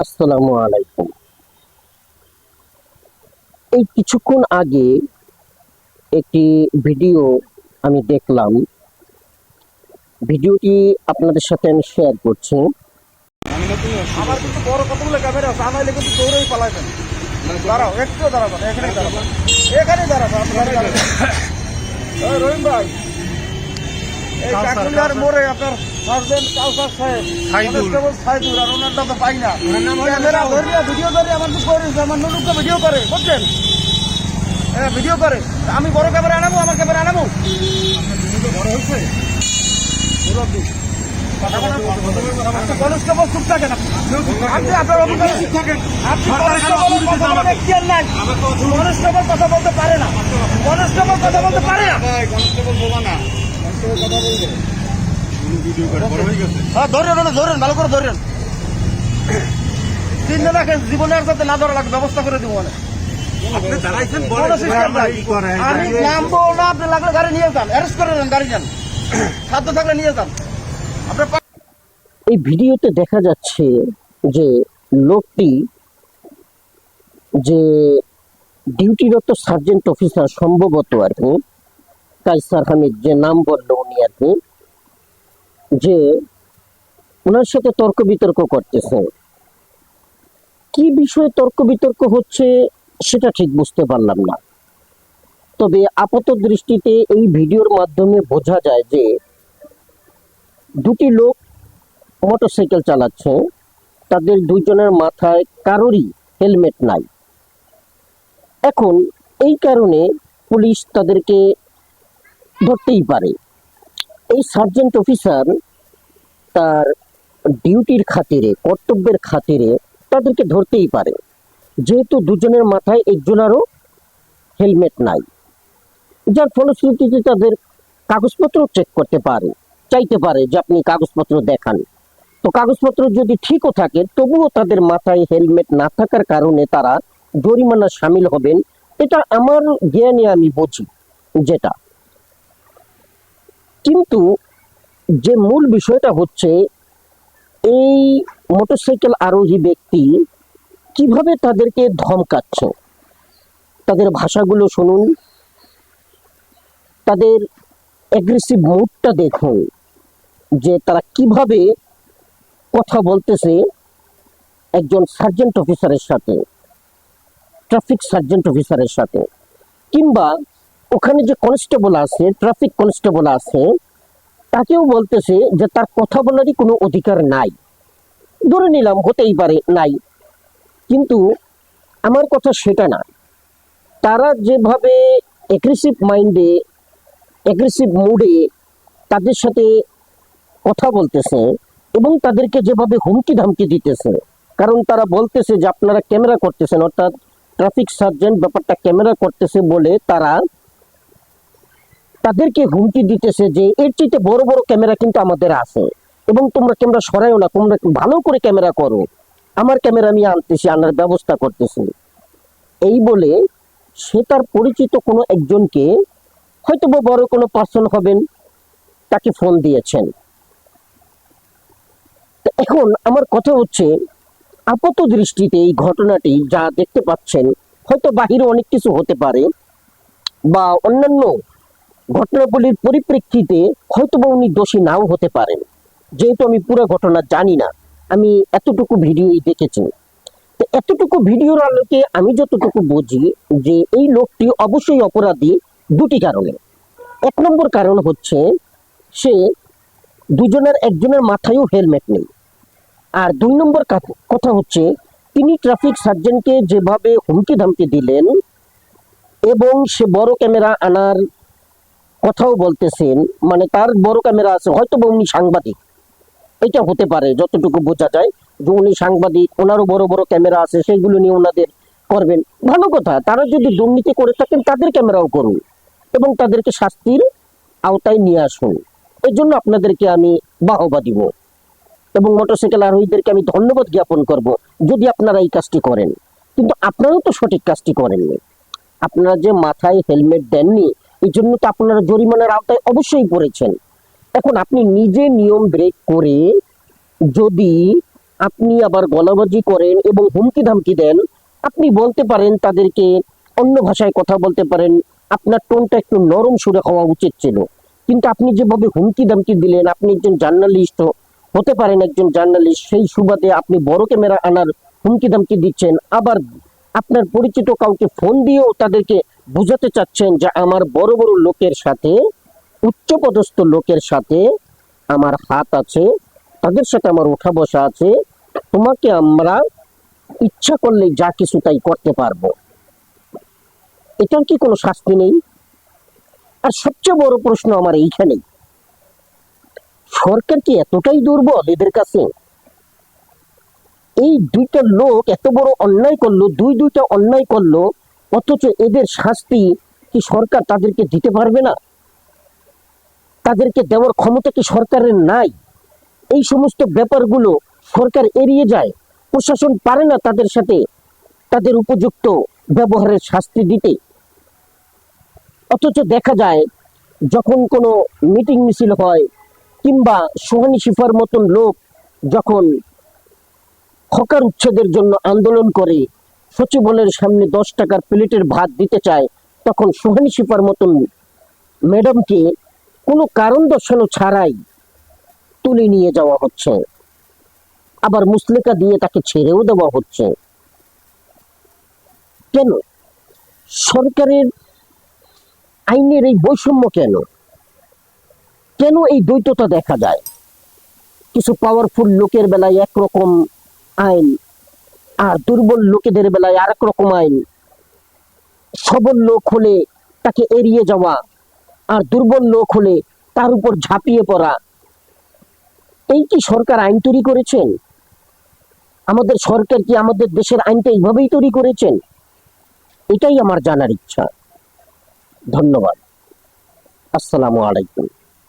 আসসালামু আলাইকুম। এই কিছুক্ষণ আগে একটি ভিডিও আমি দেখলাম। ভিডিওটি আপনাদের সাথে আমি শেয়ার করছি। আমার কিন্তু বড় কতগুলো ক্যামেরা আছে, আনাইলে কিন্তু দৌড়েই পালাইবেন। দাঁড়াও, একটু দাঁড়াবেন, এখানেই দাঁড়াবেন, এখানেই দাঁড়াবেন, আপনার রহিম ভাই, এই কাকুলিয়ার মোড়ে আপনার সার্জেন্ট কাউসার সাহেব, কনস্টেবল সাইদুর, আর ওনার নাম তো পাই না। ক্যামেরা ধরিয়া ভিডিও করে আমার তো করেছে, আমার নুনুকে ভিডিও করে, বুঝছেন? হ্যাঁ, ভিডিও করে। আমি বড় ক্যামেরা আনাবো, আমার ক্যামেরা আনাবো। বড় হয়েছে কনস্টেবল চুপ থাকেন, আপনি আপনার অভিযোগ চুপ থাকেন। আপনি কনস্টেবল কথা বলতে খেয়াল নাই, কনস্টেবল কথা বলতে পারে না, কনস্টেবল কথা বলতে পারে না। কনস্টেবল বলবা না, কনস্টেবল কথা বলবে। হ্যাঁ, ধরেন, ধরেন, ভালো করে ধরেন। তিনজনকে জীবনে আর যাতে না ধরা লাগে ব্যবস্থা করে দিব। আমি নামবো না, আপনি লাগলে গাড়ি নিয়ে যান, অ্যারেস্ট করে নেন, গাড়ি যান, সাধ্য থাকলে নিয়ে যান। এই ভিডিওতে দেখা যাচ্ছে যে লোকটি, যে ডিউটিরত সার্জেন্ট অফিসার সম্ভবত আর কি, কাইসার হামিদ, যে নাম বললো উনি আর কি, যে ওনার সাথে তর্ক বিতর্ক করতেছে। কি বিষয়ে তর্ক বিতর্ক হচ্ছে সেটা ঠিক বুঝতে পারলাম না। তবে আপাত দৃষ্টিতে এই ভিডিওর মাধ্যমে বোঝা যায় যে দুটি লোক মোটরসাইকেল চালাচ্ছে, তাদের দুইজনের মাথায় কারোরই হেলমেট নাই। এখন এই কারণে পুলিশ তাদেরকে ধরতেই পারে। এই সার্জেন্ট অফিসার তার ডিউটির খাতিরে, কর্তব্যের খাতিরে তাদেরকে ধরতেই পারে, যেহেতু দুজনের মাথায় একজনেরও হেলমেট নাই। যার ফলশ্রুতিতে তাদের কাগজপত্র চেক করতে পারে, চাইতে পারে যে আপনি কাগজপত্র দেখান। তো কাগজপত্র যদি ঠিকও থাকে, তবুও তাদের মাথায় হেলমেট না থাকার কারণে তারা জরিমানা সামিল হবেন। এটা আমার জ্ঞানে আমি বুঝি যেটা। কিন্তু যে মূল বিষয়টা হচ্ছে, এই মোটরসাইকেল আরোহী ব্যক্তি কিভাবে তাদেরকে ধমকাচ্ছে, তাদের ভাষাগুলো শুনুন, তাদের অ্যাগ্রেসিভ মুডটা দেখুন, যে তারা কিভাবে কথা বলতেছে একজন সার্জেন্ট অফিসারের সাথে, ট্রাফিক সার্জেন্ট অফিসারের সাথে, কিংবা ওখানে যে কনস্টেবল আছে, ট্রাফিক কনস্টেবল আছে, তাকেও বলতেছে যে তার কথা বলারই কোনো অধিকার নাই। ধরে নিলাম হতেই পারে নাই, কিন্তু আমার কথা সেটা না। তারা যেভাবে অ্যাগ্রেসিভ মাইন্ডে, অ্যাগ্রেসিভ মুডে তাদের সাথে কথা বলতেছে এবং তাদেরকে যেভাবে হুমকি ধামকি দিতেছে, কারণ তারা বলতেছে যে আপনারা ক্যামেরা করতেছেন, অর্থাৎ ট্রাফিক সার্জেন্ট ব্যাপারটা ক্যামেরা করতেছে বলে তারা তাদেরকে হুমকি দিতেছে যে এর চাইতে বড় বড় ক্যামেরা কিন্তু আমাদের আছে, এবং তোমরা ক্যামেরা সরাইও না, তোমরা ভালো করে ক্যামেরা করো, আমার ক্যামেরা আমি আনতেছি, আনার ব্যবস্থা করতেছি। এই বলে সে তার পরিচিত কোনো একজনকে, হয়তো বড় কোনো পার্সন হবেন, তাকে ফোন দিয়েছেন। এখন আমার কথা হচ্ছে, আপাত দৃষ্টিতে এই ঘটনাটি যা দেখতে পাচ্ছেন, হয়তো বাহিরে অনেক কিছু হতে পারে, বা অন্যান্য ঘটনাবলীর পরিপ্রেক্ষিতে হয়তো বা উনি দোষী নাও হতে পারেন। যেহেতু আমি পুরো ঘটনা জানি না, আমি এতটুকু ভিডিওই দেখেছি। তো এতটুকু ভিডিওর আলোকে আমি যতটুকু বুঝি যে এই লোকটি অবশ্যই অপরাধী দুটি কারণে। এক নম্বর কারণ হচ্ছে, সে দুজনের একজনের মাথায়ও হেলমেট নেই। আর দুই নম্বর কথা হচ্ছে, তিনি ট্রাফিক সার্জেন্টকে যেভাবে হুমকি ধামকি দিলেন এবং সে বড় ক্যামেরা আনার কথাও বলতেছেন, মানে তার বড় ক্যামেরা আছে, হয়তো বা উনি সাংবাদিক, এটা হতে পারে যতটুকু বোঝা যায় যে উনি সাংবাদিক, ওনারও বড় বড় ক্যামেরা আছে, সেগুলো নিয়ে ওনাদের করবেন, ভালো কথা। তারা যদি দুর্নীতি করে থাকেন তাদের ক্যামেরাও করুন এবং তাদেরকে শাস্তির আওতায় নিয়ে আসুন। এই জন্য আপনাদেরকে আমি বাহবা দিব এবং মোটরসাইকেল আরোহীদেরকে আমি ধন্যবাদ জ্ঞাপন করব যদি আপনারা এই কাজটি করেন। কিন্তু আপনারাও তো সঠিক কাজটি করেননি। আপনারা যে মাথায় হেলমেট দেননি, এই জন্য তো আপনারা জরিমানার আওতায় অবশ্যই পড়েছেন। এখন আপনি নিজে নিয়ম ব্রেক করে যদি আপনি আবার গলাবাজি করেন এবং হুমকি ধামকি দেন। আপনি বলতে পারেন তাদেরকে, অন্য ভাষায় কথা বলতে পারেন, আপনার টোনটা একটু নরম সুরে হওয়া উচিত ছিল। কিন্তু আপনি যেভাবে হুমকি ধামকি দিলেন, আপনি একজন জার্নালিস্ট হতে পারেন, একজন জার্নালিস্ট, সেই সুবাদে আপনি বড় ক্যামেরা আনার হুমকি ধামকি দিচ্ছেন। আবার আপনার পরিচিত কাউকে ফোন দিয়েও তাদেরকে বুঝাতে চাচ্ছেন যে আমার বড় বড় লোকের সাথে, উচ্চপদস্থ লোকের সাথে আমার হাত আছে, তাদের সাথে আমার উঠা বসা আছে, তোমাকে আমরা ইচ্ছা করলে যা কিছু তাই করতে পারবো। এটার কি কোনো শাস্তি নেই? আর সবচেয়ে বড় প্রশ্ন আমার এইখানেই, সরকার কি এতটাই দুর্বল এদের কাছে? এই দুইটা লোক এত বড় অন্যায় করলো, দুইটা অন্যায় করলো, অথচ এদের শাস্তি কি সরকার তাদেরকে দিতে পারবে না? তাদেরকে দেওয়ার ক্ষমতা কি সরকারের নাই? এই সমস্ত ব্যাপারগুলো সরকার এড়িয়ে যায়, প্রশাসন পারে না তাদের সাথে তাদের উপযুক্ত ব্যবহারের শাস্তি দিতে। অথচ দেখা যায় যখন কোনো মিটিং মিছিল হয় কিংবা সোহানি শিফার মতন লোক যখন হকার উচ্ছেদের জন্য আন্দোলন করে, সচিবালয়ের সামনে 10 টাকার প্লেটের ভাত দিতে চায়, তখন সোহানি শিফার মতন ম্যাডামকে কোনো কারণ দর্শানো ছাড়াই তুলে নিয়ে যাওয়া হচ্ছে, আবার মুসলেকা দিয়ে তাকে ছেড়েও দেওয়া হচ্ছে। কেন? সরকারের আইনের এই বৈষম্য কেন? কেন এই দ্বৈততা দেখা যায়? কিছু পাওয়ারফুল লোকের বেলায় একরকম আইন, আর দুর্বল লোকেদের বেলায় আরেক রকম আইন। সবল লোক হলে তাকে এড়িয়ে যাওয়া, আর দুর্বল লোক হলে তার উপর ঝাঁপিয়ে পড়া। এই কি সরকার আইন তৈরি করেছেন? আমাদের সরকার কি আমাদের দেশের আইনটা এইভাবেই তৈরি করেছেন? এটাই আমার জানার ইচ্ছা। ধন্যবাদ। আসসালামু আলাইকুম।